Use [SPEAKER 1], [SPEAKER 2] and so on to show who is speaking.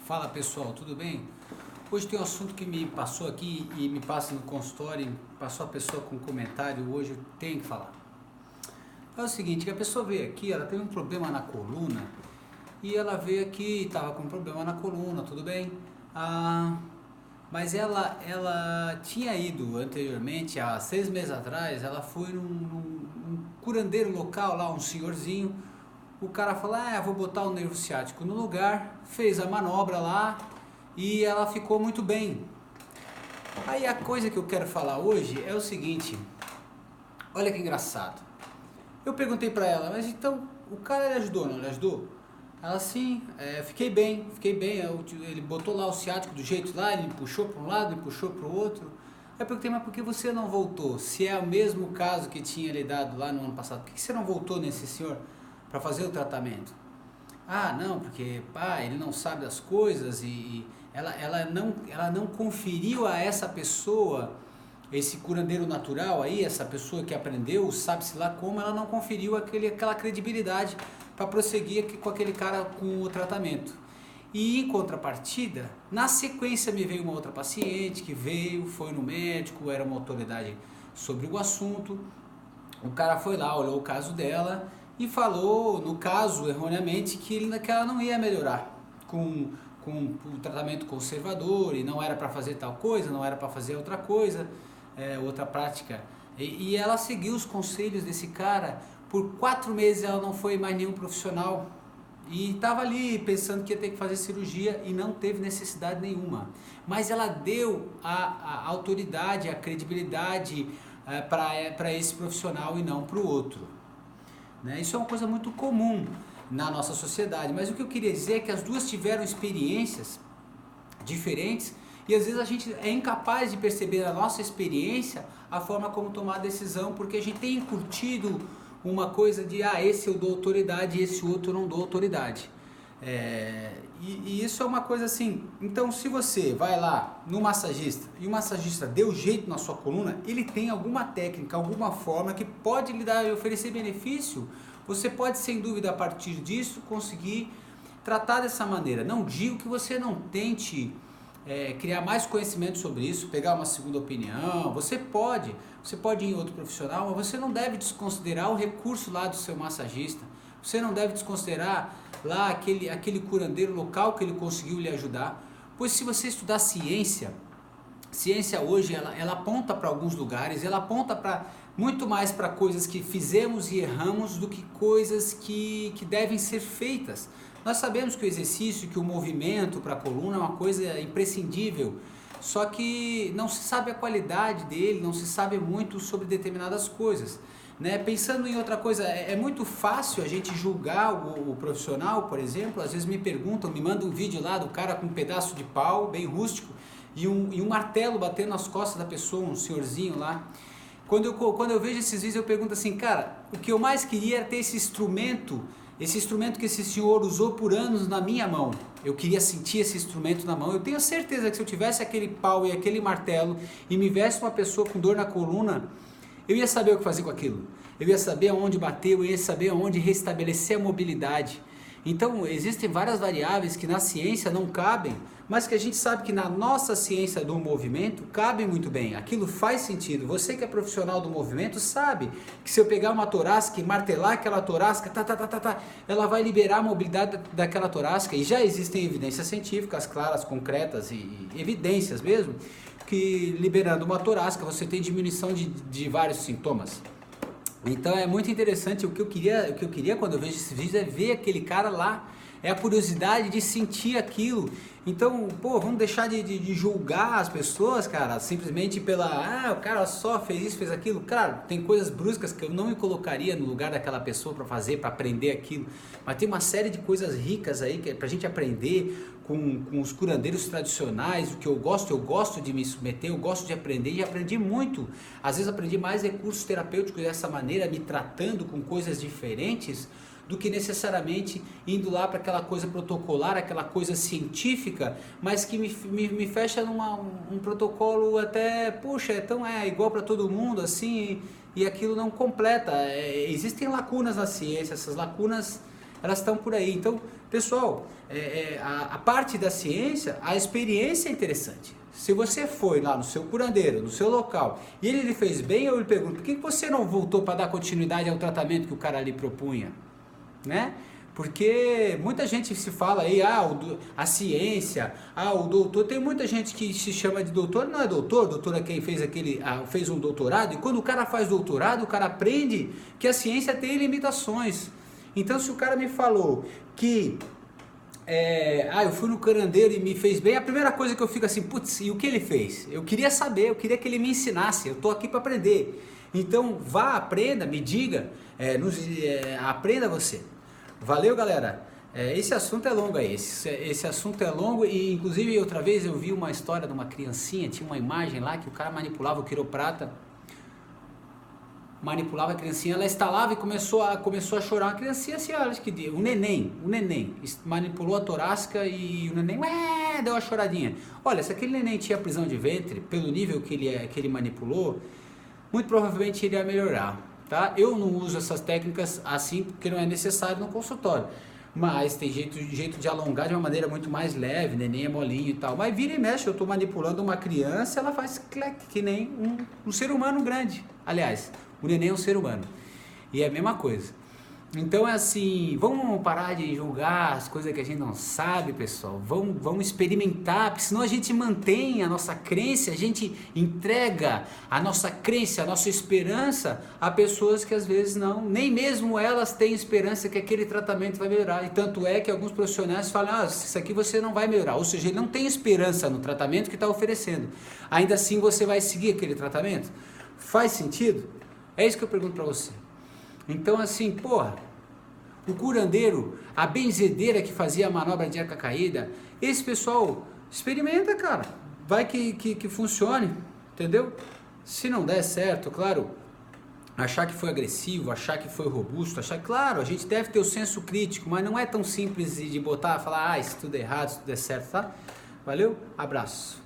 [SPEAKER 1] Fala pessoal, tudo bem? Hoje tem um assunto que me passou aqui e me passa no consultório, passou a pessoa com um comentário, hoje eu tenho que falar. É o seguinte, que a pessoa veio aqui, ela teve um problema na coluna e ela veio aqui, estava com um problema na coluna, tudo bem? Mas ela tinha ido anteriormente, há 6 meses atrás, ela foi num curandeiro local lá, um senhorzinho. O cara falou, vou botar o nervo ciático no lugar, fez a manobra lá e ela ficou muito bem. Aí a coisa que eu quero falar hoje é o seguinte, olha que engraçado. Eu perguntei pra ela, mas então o cara ele ajudou, não ele ajudou? Ela sim, fiquei bem, ele botou lá o ciático do jeito lá, ele me puxou para um lado, me puxou para o outro. Aí eu perguntei, mas por que você não voltou? Se é o mesmo caso que tinha lhe dado lá no ano passado, por que você não voltou nesse senhor para fazer o tratamento? Não, porque ele não sabe das coisas e ela não conferiu a essa pessoa, esse curandeiro natural aí, essa pessoa que aprendeu, sabe-se lá como, ela não conferiu aquela credibilidade para prosseguir com aquele cara com o tratamento. E em contrapartida, na sequência me veio uma outra paciente que foi no médico, era uma autoridade sobre o assunto, o cara foi lá, olhou o caso dela e falou, no caso, erroneamente, que ela não ia melhorar com o tratamento conservador e não era para fazer tal coisa, não era para fazer outra coisa, outra prática. E ela seguiu os conselhos desse cara. Por 4 meses ela não foi mais nenhum profissional e estava ali pensando que ia ter que fazer cirurgia e não teve necessidade nenhuma. Mas ela deu a autoridade, a credibilidade para esse profissional e não para o outro. Né? Isso é uma coisa muito comum na nossa sociedade, mas o que eu queria dizer é que as duas tiveram experiências diferentes e às vezes a gente é incapaz de perceber na nossa experiência a forma como tomar a decisão, porque a gente tem incutido uma coisa de esse eu dou autoridade e esse outro eu não dou autoridade. E isso é uma coisa assim. Então se você vai lá no massagista e o massagista deu jeito na sua coluna, ele tem alguma técnica, alguma forma que pode lhe oferecer benefício. Você pode sem dúvida a partir disso conseguir tratar dessa maneira. Não digo que você não tente criar mais conhecimento sobre isso, pegar uma segunda opinião. Você pode ir em outro profissional, mas você não deve desconsiderar o recurso lá do seu massagista. Você não deve desconsiderar lá aquele curandeiro local que ele conseguiu lhe ajudar. Pois se você estudar ciência hoje ela aponta para alguns lugares, ela aponta muito mais para coisas que fizemos e erramos do que coisas que devem ser feitas. Nós sabemos que o exercício, que o movimento para a coluna é uma coisa imprescindível, só que não se sabe a qualidade dele, não se sabe muito sobre determinadas coisas. Né? Pensando em outra coisa, é muito fácil a gente julgar o profissional, por exemplo. Às vezes me perguntam, me mandam um vídeo lá do cara com um pedaço de pau, bem rústico, e um martelo batendo nas costas da pessoa, um senhorzinho lá. Quando eu vejo esses vídeos eu pergunto assim, cara, o que eu mais queria era ter esse instrumento que esse senhor usou por anos na minha mão. Eu queria sentir esse instrumento na mão. Eu tenho certeza que se eu tivesse aquele pau e aquele martelo e me viesse uma pessoa com dor na coluna, eu ia saber o que fazer com aquilo. Eu ia saber aonde bater, eu ia saber aonde restabelecer a mobilidade. Então existem várias variáveis que na ciência não cabem, mas que a gente sabe que na nossa ciência do movimento cabem muito bem. Aquilo faz sentido. Você que é profissional do movimento sabe que se eu pegar uma torácica e martelar aquela torácica, ela vai liberar a mobilidade daquela torácica. E já existem evidências científicas claras, concretas e evidências mesmo, que liberando uma torácica você tem diminuição de vários sintomas. Então é muito interessante. O que eu queria quando eu vejo esse vídeo é ver aquele cara lá, é a curiosidade de sentir aquilo. Então, vamos deixar de julgar as pessoas, cara, simplesmente pela, o cara só fez isso, fez aquilo. Claro, tem coisas bruscas que eu não me colocaria no lugar daquela pessoa para fazer, para aprender aquilo, mas tem uma série de coisas ricas aí que é pra gente aprender com os curandeiros tradicionais. O que eu gosto de me submeter, eu gosto de aprender e aprendi muito. Às vezes aprendi mais recursos terapêuticos dessa maneira, me tratando com coisas diferentes, do que necessariamente indo lá para aquela coisa protocolar, aquela coisa científica, mas que me fecha um protocolo até, então é igual para todo mundo, assim, e aquilo não completa. Existem lacunas na ciência, essas lacunas elas estão por aí. Então, Pessoal, a parte da ciência, a experiência é interessante. Se você foi lá no seu curandeiro, no seu local, e ele lhe fez bem, eu lhe pergunto, por que você não voltou para dar continuidade ao tratamento que o cara lhe propunha? Né? Porque muita gente se fala aí, a ciência, o doutor, tem muita gente que se chama de doutor, não é doutor é quem fez fez um doutorado, e quando o cara faz doutorado, o cara aprende que a ciência tem limitações. Então se o cara me falou que eu fui no curandeiro e me fez bem, a primeira coisa que eu fico assim, putz, e o que ele fez? Eu queria saber, eu queria que ele me ensinasse, eu tô aqui para aprender. Então vá, aprenda, me diga, aprenda você. Valeu, galera. Esse assunto é longo aí, esse assunto é longo e inclusive outra vez eu vi uma história de uma criancinha, tinha uma imagem lá que o cara manipulava o quiroprata, manipulava a criancinha, ela estalava e começou a chorar, uma criancinha assim, olha que um neném, manipulou a torácica e o neném deu uma choradinha. Olha, se aquele neném tinha prisão de ventre, pelo nível que ele manipulou, muito provavelmente ele ia melhorar. Tá? Eu não uso essas técnicas assim porque não é necessário no consultório, mas tem jeito de alongar de uma maneira muito mais leve, neném é molinho e tal, mas vira e mexe, eu estou manipulando uma criança, ela faz clec, que nem um ser humano grande, aliás, o neném é um ser humano, e é a mesma coisa. Então é assim, vamos parar de julgar as coisas que a gente não sabe, pessoal, vamos experimentar, porque senão a gente mantém a nossa crença, a gente entrega a nossa crença, a nossa esperança a pessoas que às vezes não, nem mesmo elas têm esperança que aquele tratamento vai melhorar, e tanto é que alguns profissionais falam, isso aqui você não vai melhorar, ou seja, ele não tem esperança no tratamento que está oferecendo, ainda assim você vai seguir aquele tratamento? Faz sentido? É isso que eu pergunto para você. Então assim, o curandeiro, a benzedeira que fazia a manobra de arca caída, esse pessoal experimenta, cara, vai que funcione, entendeu? Se não der certo, claro, achar que foi agressivo, achar que foi robusto, claro, a gente deve ter o senso crítico, mas não é tão simples de falar, isso tudo é errado, isso tudo é certo, tá? Valeu, abraço.